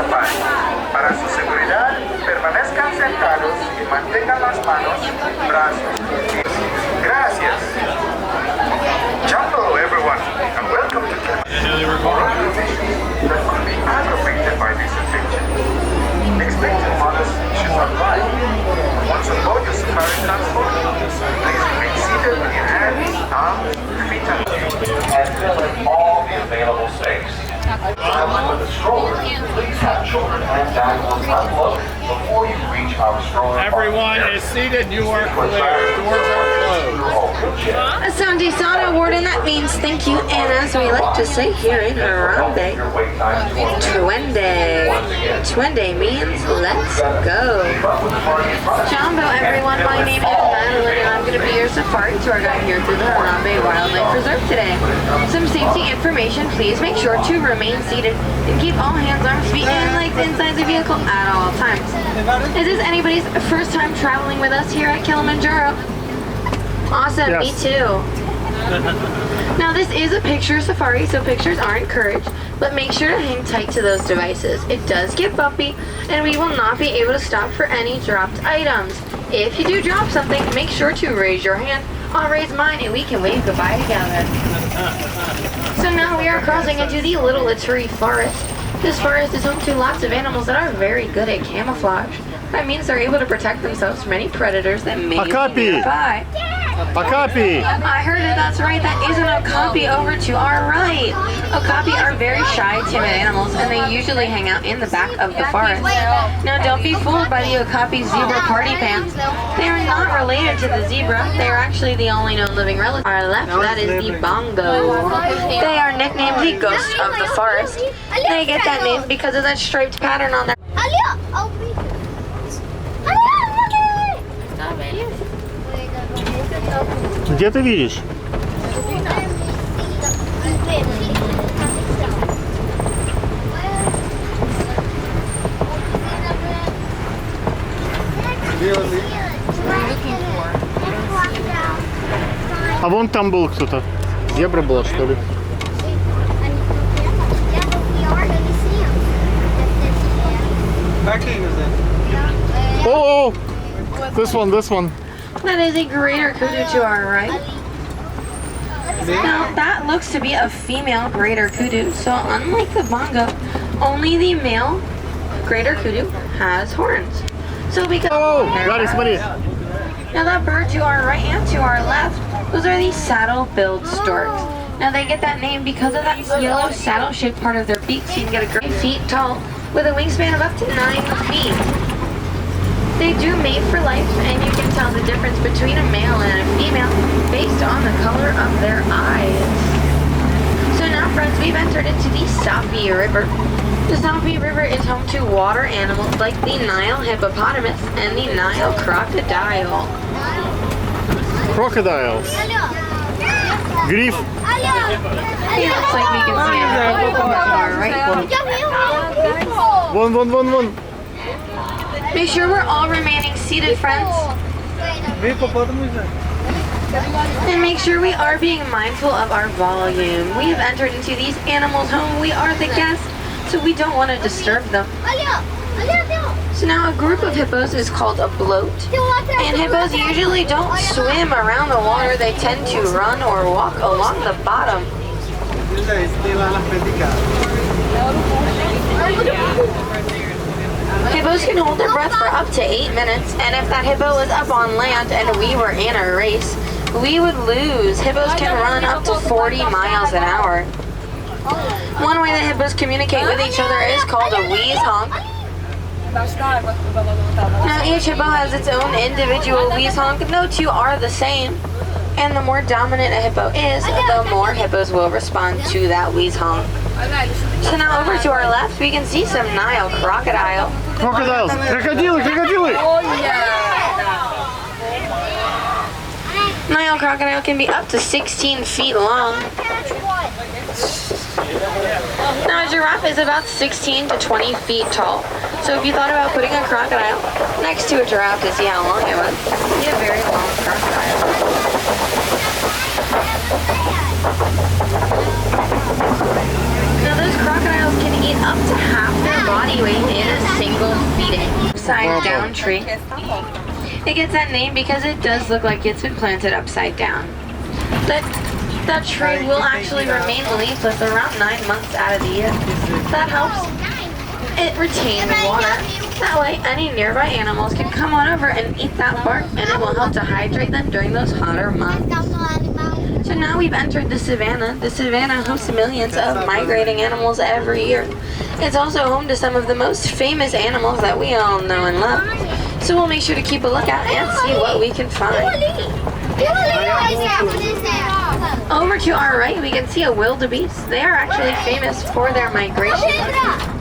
zapallo. Para su seguridad, permanezcan sentados y mantengan las manos, brazos y pies. Gracias. Jumbo, everyone, and welcome to Gurman. For organizations that could be aggravated by this infection, expected mothers should not ride. Once on board the safari transport, please remain seated with your hands, arms, feet, and fill in all the available space. Traveling with a stroller, please have children and animals unloaded before you reach our stroller. Everyone is seated. You are clear. Doors are closed. A Sunday Sana award, and that means thank you. And as we like to say here in Harambe, Twende means let's go. Jumbo, everyone, my name is Madeline, and I'm going to be your safari tour guide here through the Harambe Wildlife Reserve today. Some safety information: please make sure to remain seated and keep all hands, arms, feet, and legs inside the vehicle at all times. Is this anybody's first time traveling with us here at Kilimanjaro? Awesome, yes. Me too. Now this is a picture safari, so pictures are encouraged, but make sure to hang tight to those devices. It does get bumpy, and we will not be able to stop for any dropped items. If you do drop something, make sure to raise your hand. I'll raise mine, and we can wave goodbye together. So now we are crossing into the Little Ituri Forest. This forest is home to lots of animals that are very good at camouflage. That means they're able to protect themselves from any predators that may be nearby. Okapi! I heard it, that's right, that is an okapi over to our right. Okapi are very shy, timid animals, and they usually hang out in the back of the forest. Now don't be fooled by the okapi zebra party pants. They are not related to the zebra. They are actually the only known living relative. Our left, that is the bongo. They are nicknamed the ghost of the forest. They get that name because of that striped pattern on their... Где ты видишь? А вон там был кто-то. Зебра была, что ли? Oh, this one. That is a greater kudu to our right. Now that looks to be a female greater kudu, so unlike the bongo, only the male greater kudu has horns. So because now that bird to our right and to our left, those are the saddle-billed storks. Now they get that name because of that yellow saddle-shaped part of their beak, so you can get a great feet tall with a wingspan of up to 9 feet. They do mate for life, and you can tell the difference between a male and a female based on the color of their eyes. So now, friends, we've entered into the Sapi River. The Sapi River is home to water animals like the Nile hippopotamus and the Nile crocodile. Crocodiles. Griff. It looks like we can see a hippopotamus, right? One. Make sure we're all remaining seated, friends. And make sure we are being mindful of our volume. We have entered into these animals' home. We are the guests, so we don't want to disturb them. So now a group of hippos is called a bloat. And hippos usually don't swim around the water. They tend to run or walk along the bottom. Hippos can hold their breath for up to 8 minutes, and if that hippo was up on land and we were in a race, we would lose. Hippos can run up to 40 miles an hour. One way that hippos communicate with each other is called a wheeze honk. Now each hippo has its own individual wheeze honk. No two are the same. And the more dominant a hippo is, the more hippos will respond to that wheeze honk. So now over to our left, we can see some Nile crocodile. Crocodiles! Crocodile! Oh yeah! Nile crocodile can be up to 16 feet long. Now a giraffe is about 16 to 20 feet tall. So if you thought about putting a crocodile next to a giraffe to see how long it was, it'd be a very long crocodile. Now those crocodiles can eat up to half their body weight down tree. It gets that name because it does look like it's been planted upside down. That tree will actually remain leafless around 9 months out of the year. That helps it retain water. That way any nearby animals can come on over and eat that bark, and it will help to hydrate them during those hotter months. So now we've entered the savanna. The savanna hosts millions of migrating animals every year. It's also home to some of the most famous animals that we all know and love. So we'll make sure to keep a lookout and see what we can find. Over to our right, we can see a wildebeest. They are actually famous for their migration.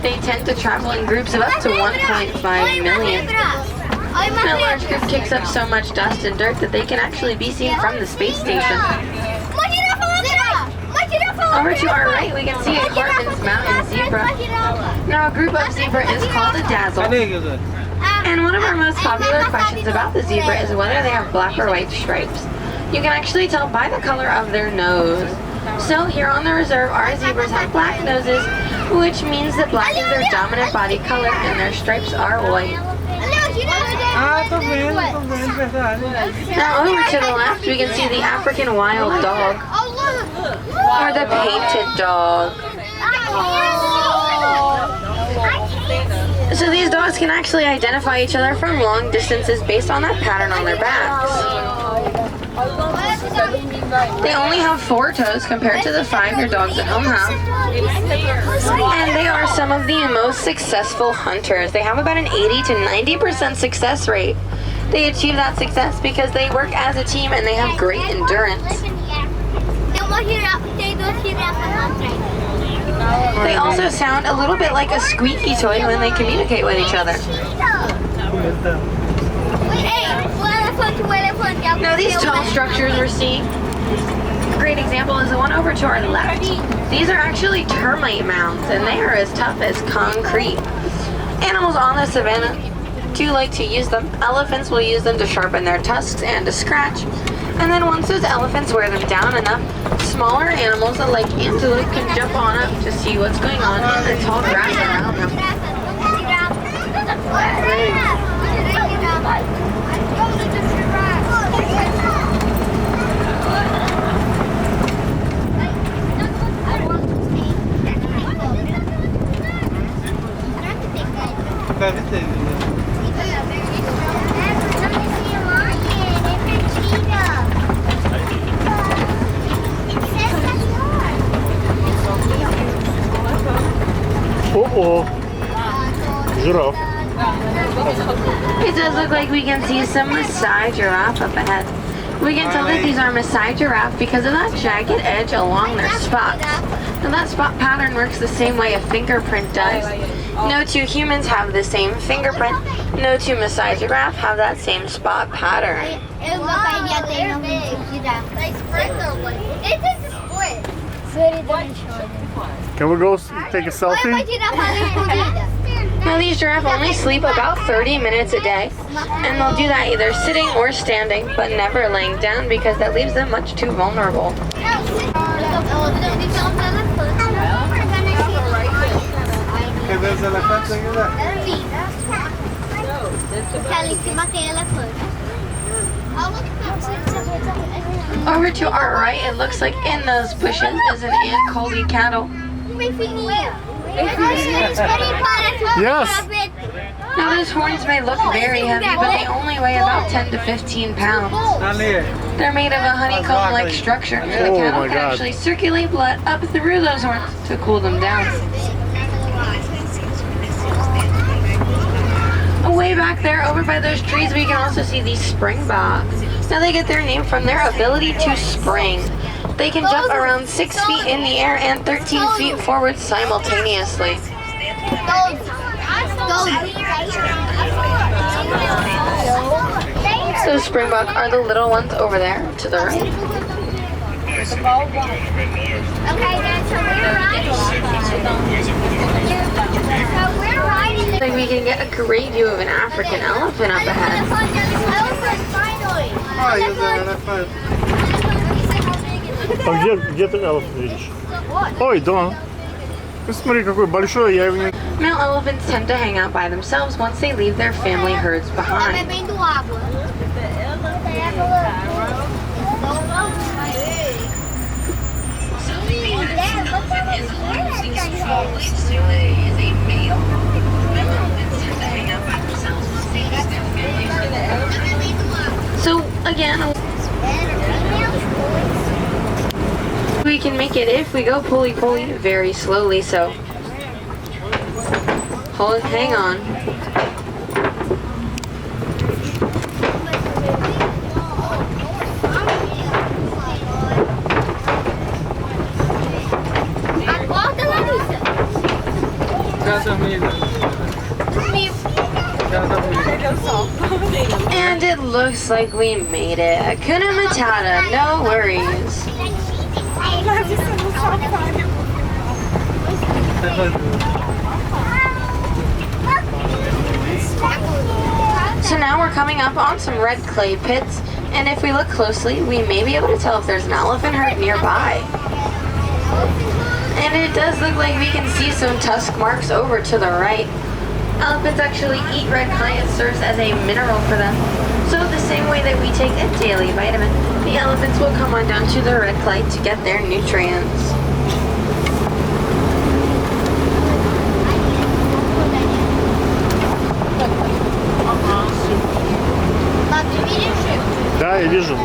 They tend to travel in groups of up to 1.5 million. A large group kicks up so much dust and dirt that they can actually be seen from the space station. Over to our right, we can see a Gurman's mountain zebra. Now, a group of zebra is called a dazzle. And one of our most popular questions about the zebra is whether they have black or white stripes. You can actually tell by the color of their nose. So here on the reserve, our zebras have black noses, which means that black is their dominant body color and their stripes are white. Now over to the left, we can see the African wild dog, or the painted dog. So these dogs can actually identify each other from long distances based on that pattern on their backs. They only have 4 toes compared to the 5 your dogs at home have. And they are some of the most successful hunters. They have about an 80 to 90% success rate. They achieve that success because they work as a team and they have great endurance. They also sound a little bit like a squeaky toy when they communicate with each other. Now these tall structures we're seeing, a great example is the one over to our left. These are actually termite mounds, and they are as tough as concrete. Animals on the savanna do like to use them. Elephants will use them to sharpen their tusks and to scratch. And then once those elephants wear them down enough, smaller animals like antelope can jump on up to see what's going on in the tall grass around them. Giraffe. It does look like we can see some Maasai giraffe up ahead. We can tell that these are Maasai giraffe because of that jagged edge along their spots. Now that spot pattern works the same way a fingerprint does. No 2 humans have the same fingerprint. No 2 Maasai giraffe have that same spot pattern. Can we go take a selfie? Now these giraffe only sleep about 30 minutes a day, and they'll do that either sitting or standing, but never laying down because that leaves them much too vulnerable. Over to our right, it looks like in those bushes is an Ankoli cattle. Yes. Now those horns may look very heavy, but they only weigh about 10 to 15 pounds. They're made of a honeycomb-like structure, and the cattle can actually circulate blood up through those horns to cool them down. Way back there, over by those trees, we can also see these springboks. Now they get their name from their ability to spring. They can jump around 6 feet in the air and 13 feet forward simultaneously. So springbok are the little ones over there to the right. I think we can get a great view of an African elephant up ahead. Gdzie ten elef widzisz? Oj, do. Ты смотри, какой большой, я его не... Male elephants tend to hang out by themselves once they leave their family herds behind. Bebendo água. So again, we can make it if we go pulley very slowly. So hold, hang on. And it looks like we made it. Hakuna Matata, no worries. So now we're coming up on some red clay pits, and if we look closely, we may be able to tell if there's an elephant herd nearby. And it does look like we can see some tusk marks over to the right. Elephants actually eat red clay. It serves as a mineral for them. So the same way that we take a daily vitamin, the elephants will come on down to the red clay to get their nutrients. Да, я вижу.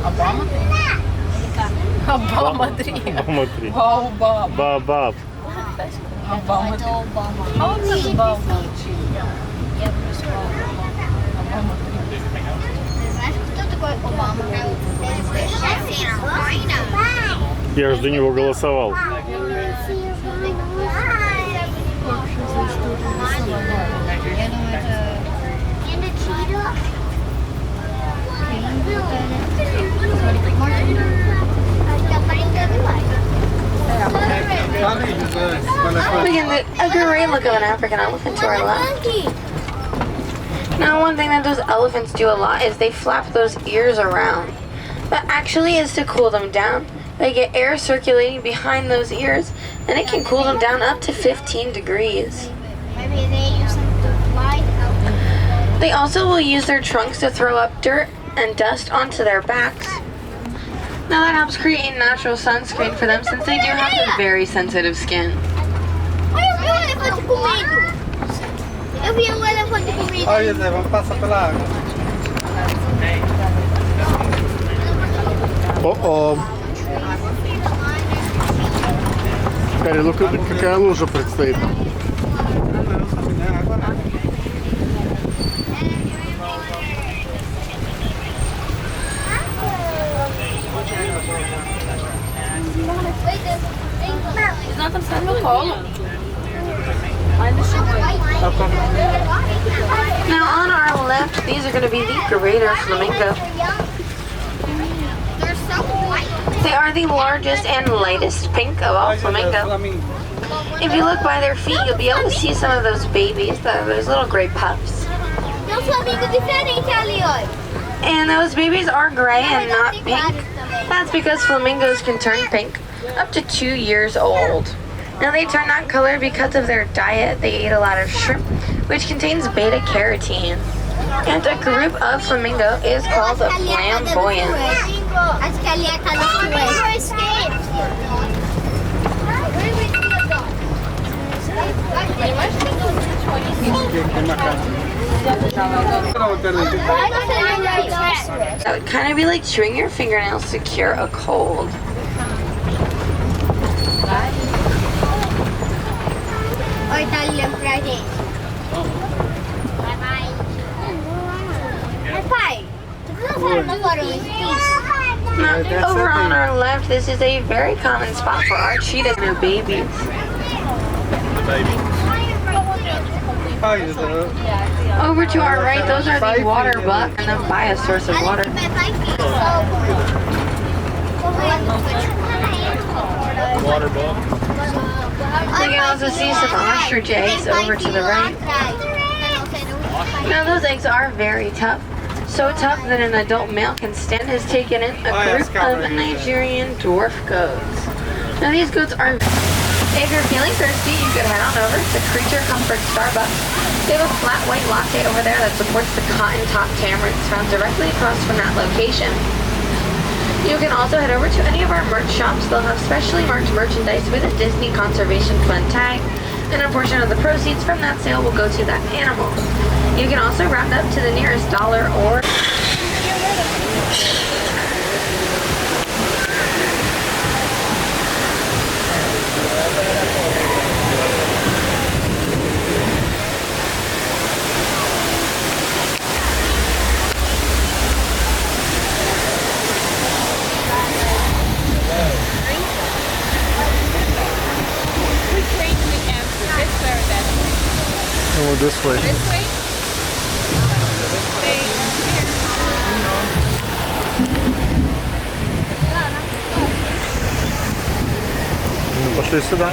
Obama tree. Obama tree. Obama. Бабаб. Obama tree. How old is Obama tree? Obama tree. Кто такой Обама? Я же за него голосовал. Again, a great look of an African elephant to our left. Now, one thing that those elephants do a lot is they flap those ears around. That actually is to cool them down. They get air circulating behind those ears, and it can cool them down up to 15 degrees. Maybe they use them to fly out. They also will use their trunks to throw up dirt and dust onto their backs. Now that helps create a natural sunscreen for them since they do have a very sensitive skin. Olha, eu vi um elefante com medo. Eu vi um elefante com medo. Olha, Zé, vamos passar pela água. О-о. Кари, ну какая лужа предстоит. Now on our left, these are going to be the greater flamingo. They're so white. They are the largest and lightest pink of all flamingo. If you look by their feet, you'll be able to see some of those babies, those little gray puffs. Tem flamingo diferente ali, olha. And those babies are gray and not pink. That's because flamingos can turn pink up to 2 years old. Now they turn that color because of their diet. They eat a lot of shrimp, which contains beta carotene. And a group of flamingo is called a flamboyant. Acho que ali é a casa That would kind of be like chewing your fingernails to cure a cold. Oi, tá olhando pra gente. Pai, tu viu a forma do varão isso? Now, over on our left, this is a very common spot for our cheetahs and their babies. Over to our right, those are the water bucks, and then by a source of water. Water buck. You can also see some ostrich eggs over to the right. Now those eggs are very tough. So tough that an adult male can stand has taken in a group of Nigerian dwarf goats. Now these goats are... If you're feeling thirsty, you could head on over to Creature Comfort Starbucks. They have a flat white latte over there that supports the cotton top tamarins found directly across from that location. You can also head over to any of our merch shops. They'll have specially marked merchandise with a Disney Conservation Fund tag, and a portion of the proceeds from that sale will go to that animal. You can also round up to the nearest dollar or... Oh, this way. This way? Ну, пошли сюда.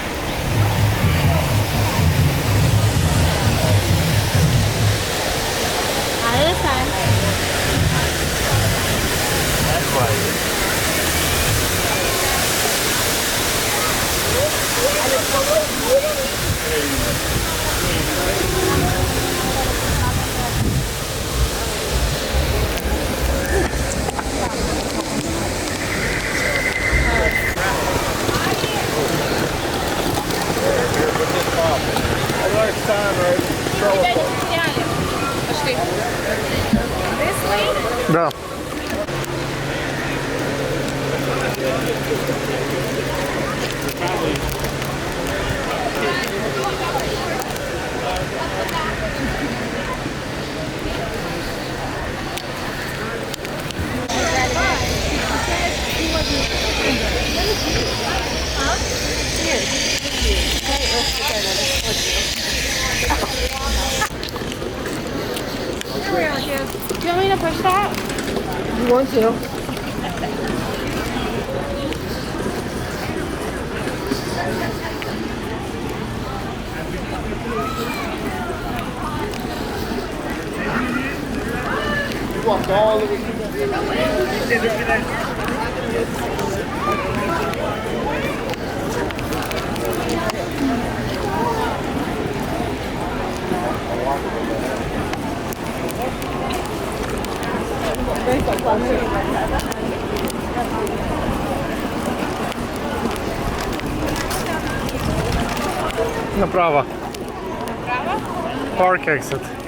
Да. Do you want me to push that? You want to. Направо. Право? Park exit.